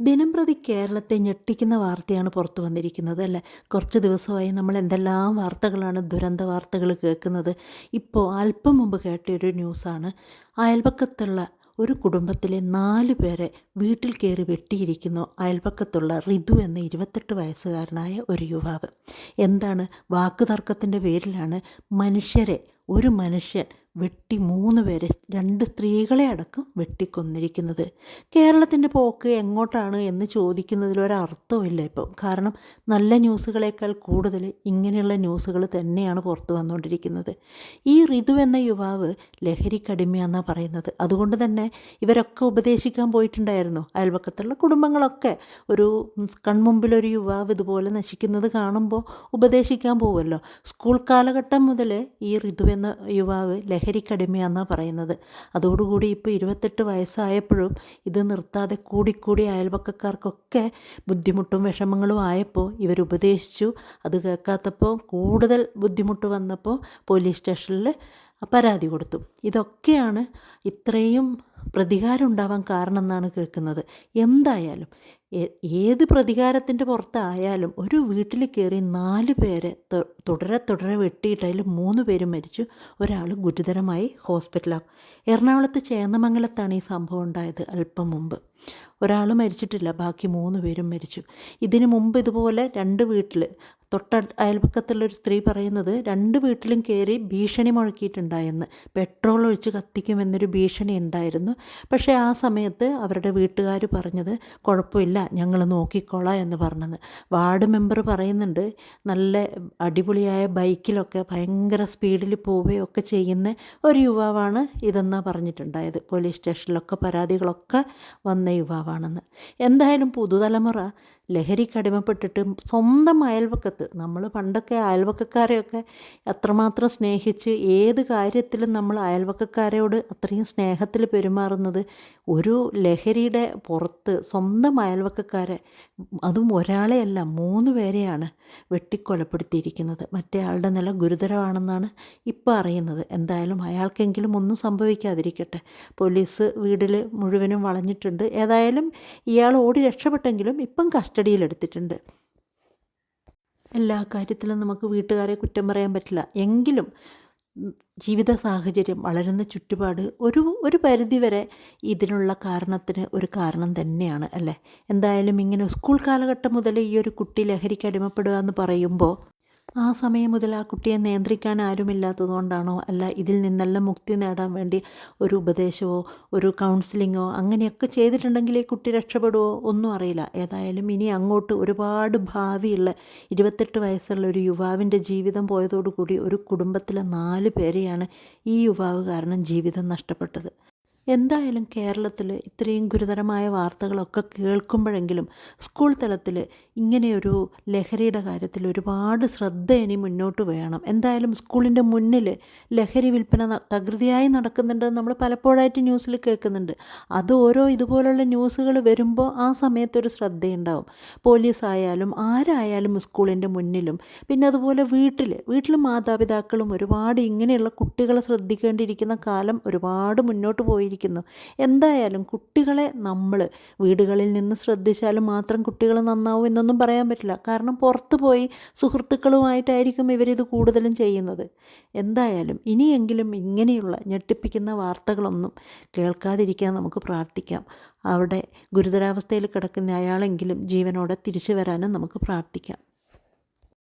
ദിനംപ്രതി കേരളത്തെ ഞെട്ടിക്കുന്ന വാർത്തയാണ് പുറത്തു വന്നിരിക്കുന്നത് അല്ലേ. കുറച്ച് ദിവസമായി നമ്മൾ എന്തെല്ലാം വാർത്തകളാണ്, ദുരന്ത വാർത്തകൾ കേൾക്കുന്നത്. ഇപ്പോൾ അല്പം മുമ്പ് കേട്ടൊരു ന്യൂസാണ്, അയൽപക്കത്തുള്ള ഒരു കുടുംബത്തിലെ 4 പേരെ വീട്ടിൽ കയറി വെട്ടിയിരിക്കുന്നു. അയൽപക്കത്തുള്ള റിതു എന്ന 28 വയസ്സുകാരനായ ഒരു യുവാവ്. എന്താണ്, വാക്കുതർക്കത്തിൻ്റെ പേരിലാണ് ഒരു മനുഷ്യൻ വെട്ടി 3 പേരെ, 2 സ്ത്രീകളെ അടക്കം വെട്ടിക്കൊന്നിരിക്കുന്നത്. കേരളത്തിൻ്റെ പോക്ക് എങ്ങോട്ടാണ് എന്ന് ചോദിക്കുന്നതിലൊരർത്ഥമില്ല ഇപ്പോൾ. കാരണം നല്ല ന്യൂസുകളേക്കാൾ കൂടുതൽ ഇങ്ങനെയുള്ള ന്യൂസുകൾ തന്നെയാണ് പുറത്തു വന്നുകൊണ്ടിരിക്കുന്നത്. ഈ റിതു എന്ന യുവാവ് ലഹരിക്കടിമയാണെന്നാണ് പറയുന്നത്. അതുകൊണ്ട് തന്നെ ഇവരൊക്കെ ഉപദേശിക്കാൻ പോയിട്ടുണ്ടായിരുന്നു. അയൽപക്കത്തുള്ള കുടുംബങ്ങളൊക്കെ ഒരു കൺമുമ്പിലൊരു യുവാവ് ഇതുപോലെ നശിക്കുന്നത് കാണുമ്പോൾ ഉപദേശിക്കാൻ പോവുമല്ലോ. സ്കൂൾ കാലഘട്ടം മുതൽ ഈ റിതു എന്ന യുവാവ് ലഹരിക്കടിമയാണെന്നാണ് പറയുന്നത്. അതോടുകൂടി ഇപ്പോൾ 28 വയസ്സായപ്പോഴും ഇത് നിർത്താതെ കൂടിക്കൂടി അയൽപക്കക്കാർക്കൊക്കെ ബുദ്ധിമുട്ടും വിഷമങ്ങളും ആയപ്പോൾ ഇവരുപദേശിച്ചു. അത് കേൾക്കാത്തപ്പോൾ കൂടുതൽ ബുദ്ധിമുട്ട് വന്നപ്പോൾ പോലീസ് സ്റ്റേഷനിൽ പരാതി കൊടുത്തു. ഇതൊക്കെയാണ് ഇത്രയും പ്രതികാരം ഉണ്ടാവാൻ കാരണം എന്നാണ് കേൾക്കുന്നത്. എന്തായാലും ഏത് പ്രതികാരത്തിൻ്റെ പുറത്തായാലും ഒരു വീട്ടിൽ കയറി 4 പേരെ തുടരെ വെട്ടിയിട്ട് അതിൽ 3 പേരും മരിച്ചു, ഒരാൾ ഗുരുതരമായി ഹോസ്പിറ്റലാകും. എറണാകുളത്ത് ചേന്നമംഗലത്താണ് ഈ സംഭവം ഉണ്ടായത്. അല്പം മുമ്പ് ഒരാൾ മരിച്ചിട്ടില്ല, ബാക്കി 3 പേരും മരിച്ചു. ഇതിനു മുമ്പ് ഇതുപോലെ 2 വീട്ടിൽ അയൽപക്കത്തുള്ളൊരു സ്ത്രീ പറയുന്നത് 2 വീട്ടിലും കയറി ഭീഷണി മുഴക്കിയിട്ടുണ്ടായെന്ന്. പെട്രോൾ ഒഴിച്ച് കത്തിക്കുമെന്നൊരു ഭീഷണി ഉണ്ടായിരുന്നു. പക്ഷേ ആ സമയത്ത് അവരുടെ വീട്ടുകാർ പറഞ്ഞത് കുഴപ്പമില്ല, ഞങ്ങൾ നോക്കിക്കോളാം എന്ന് പറഞ്ഞത്. വാർഡ് മെമ്പർ പറയുന്നുണ്ട്, നല്ല അടിപൊളിയായ ബൈക്കിലൊക്കെ ഭയങ്കര സ്പീഡിൽ പോവുകയൊക്കെ ചെയ്യുന്ന ഒരു യുവാവാണ് ഇതെന്നാണ് പറഞ്ഞിട്ടുണ്ടായത്. പോലീസ് സ്റ്റേഷനിലൊക്കെ പരാതികളൊക്കെ വന്ന യുവാവാണെന്ന്. എന്തായാലും പുതുതലമുറ ലഹരിക്കടിമപ്പെട്ടിട്ട് സ്വന്തം അയൽപക്കത്ത്, നമ്മൾ പണ്ടൊക്കെ അയൽപക്കക്കാരെയൊക്കെ അത്രമാത്രം സ്നേഹിച്ച് ഏത് കാര്യത്തിലും നമ്മൾ അയൽപക്കക്കാരോട് അത്രയും സ്നേഹത്തിൽ പെരുമാറുന്നത്, ഒരു ലഹരിയുടെ പുറത്ത് സ്വന്തം അയൽപക്കക്കാരെ, അതും ഒരാളെയല്ല 3 പേരെയാണ് വെട്ടിക്കൊലപ്പെടുത്തിയിരിക്കുന്നത്. മറ്റേ ആളുടെ നില ഗുരുതരമാണെന്നാണ് ഇപ്പോൾ അറിയുന്നത്. എന്തായാലും അയാൾക്കെങ്കിലും ഒന്നും സംഭവിക്കാതിരിക്കട്ടെ. പോലീസ് വീട്ടിൽ മുഴുവനും വളഞ്ഞിട്ടുണ്ട്. ഏതായാലും ഇയാൾ ഓടി രക്ഷപ്പെട്ടെങ്കിലും ഇപ്പം കസ്റ്റഡിയിലെടുത്തിട്ടുണ്ട്. എല്ലാ കാര്യത്തിലും നമുക്ക് വീട്ടുകാരെ കുറ്റം പറയാൻ പറ്റില്ല. എങ്കിലും ജീവിത സാഹചര്യം, വളരുന്ന ചുറ്റുപാട് ഒരു പരിധിവരെ ഇതിനുള്ള കാരണത്തിന് ഒരു കാരണം തന്നെയാണ് അല്ലേ. എന്തായാലും ഇങ്ങനെ സ്കൂൾ കാലഘട്ടം മുതൽ ഈ ഒരു കുട്ടി ലഹരിക്ക് അടിമപ്പെടുക എന്ന് പറയുമ്പോൾ ആ സമയം മുതൽ ആ കുട്ടിയെ നിയന്ത്രിക്കാൻ ആരുമില്ലാത്തതുകൊണ്ടാണോ, അല്ല ഇതിൽ നിന്നെല്ലാം മുക്തി നേടാൻ വേണ്ടി ഒരു ഉപദേശമോ ഒരു കൗൺസിലിങ്ങോ അങ്ങനെയൊക്കെ ചെയ്തിട്ടുണ്ടെങ്കിൽ ഈ കുട്ടി രക്ഷപ്പെടുമോ ഒന്നും അറിയില്ല. ഏതായാലും ഇനി അങ്ങോട്ട് ഒരുപാട് ഭാവിയുള്ള 28 വയസ്സുള്ള ഒരു യുവാവിൻ്റെ ജീവിതം പോയതോടുകൂടി ഒരു കുടുംബത്തിലെ 4 പേരെയാണ് ഈ യുവാവ് കാരണം ജീവിതം നഷ്ടപ്പെട്ടത്. എന്തായാലും കേരളത്തിൽ ഇത്രയും ഗുരുതരമായ വാർത്തകളൊക്കെ കേൾക്കുമ്പോഴെങ്കിലും സ്കൂൾ തലത്തിൽ ഇങ്ങനെയൊരു ലഹരിയുടെ കാര്യത്തിൽ ഒരുപാട് ശ്രദ്ധ ഇനി മുന്നോട്ട് വേണം. എന്തായാലും സ്കൂളിൻ്റെ മുന്നിൽ ലഹരി വിൽപ്പന തകൃതിയായി നടക്കുന്നുണ്ടെന്ന് നമ്മൾ പലപ്പോഴായിട്ട് ന്യൂസിൽ കേൾക്കുന്നുണ്ട്. അത് ഓരോ ഇതുപോലുള്ള ന്യൂസുകൾ വരുമ്പോൾ ആ സമയത്തൊരു ശ്രദ്ധയുണ്ടാവും. പോലീസായാലും ആരായാലും സ്കൂളിൻ്റെ മുന്നിലും, പിന്നെ അതുപോലെ വീട്ടിൽ മാതാപിതാക്കളും ഒരുപാട് ഇങ്ങനെയുള്ള കുട്ടികളെ ശ്രദ്ധിക്കേണ്ടിയിരിക്കുന്ന കാലം ഒരുപാട് മുന്നോട്ട് പോയിരിക്കുന്നു. എന്തായാലും കുട്ടികളെ നമ്മൾ വീടുകളിൽ നിന്ന് ശ്രദ്ധിച്ചാലും മാത്രം കുട്ടികൾ നന്നാവും എന്നൊന്നും പറയാൻ പറ്റില്ല. കാരണം പുറത്തു പോയി സുഹൃത്തുക്കളുമായിട്ടായിരിക്കും ഇവരിത് കൂടുതലും ചെയ്യുന്നത്. എന്തായാലും ഇനിയെങ്കിലും ഇങ്ങനെയുള്ള ഞെട്ടിപ്പിക്കുന്ന വാർത്തകളൊന്നും കേൾക്കാതിരിക്കാൻ നമുക്ക് പ്രാർത്ഥിക്കാം. അവിടെ ഗുരുതരാവസ്ഥയിൽ കിടക്കുന്ന അയാളെങ്കിലും ജീവനോടെ തിരിച്ചു വരാനും നമുക്ക് പ്രാർത്ഥിക്കാം.